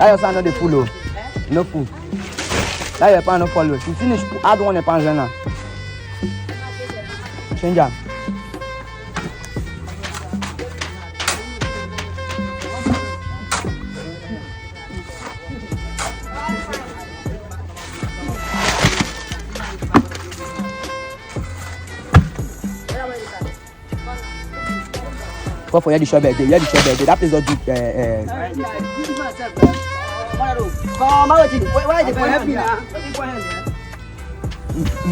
That your son not the full. No full. That your pan no follow. You finish, add one pan now. Change up. Go for the shop birthday. That place don't do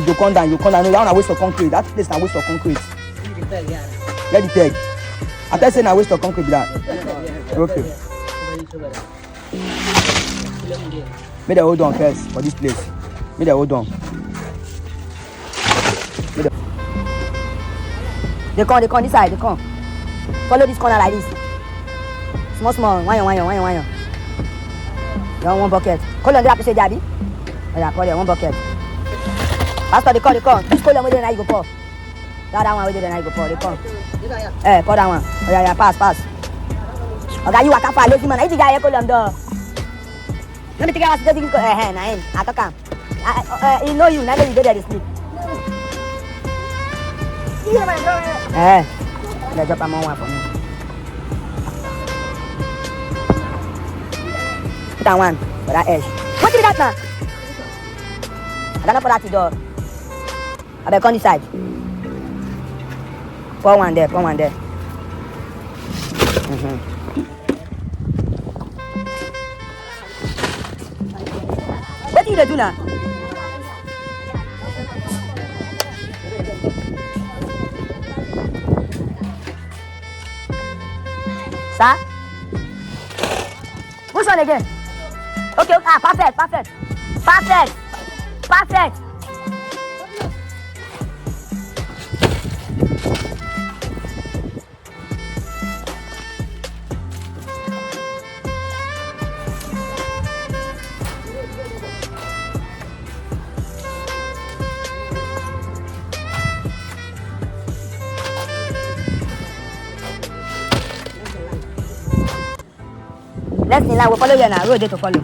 you come down. No, that one a waste of concrete. That place na waste of concrete. Get the peg. I tell you na waste of concrete that. Okay. Make the hold on first for this place. Make the hold on. They come this side. They come. Follow this corner like this. Small. One. You want one bucket. Call on the apple say Daddy. Oh yeah, call there, one bucket. Pastor, they come. This call on where they go pour. That one where they go pour. They come. Pour that one. Oh yeah, pass. Okay, you walk up lazy man. I think I call them door. Let me take out the thing. I talk him. He know you. Never you go there to sleep. Let's drop a more one for me. Put that one for that edge. What is that now? I don't know for that door. I better on this side. Pour one there. What did you do now? Sir? Which one again? Okay, perfect. Let's see now, we'll follow you now. Road there to follow.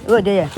Road there.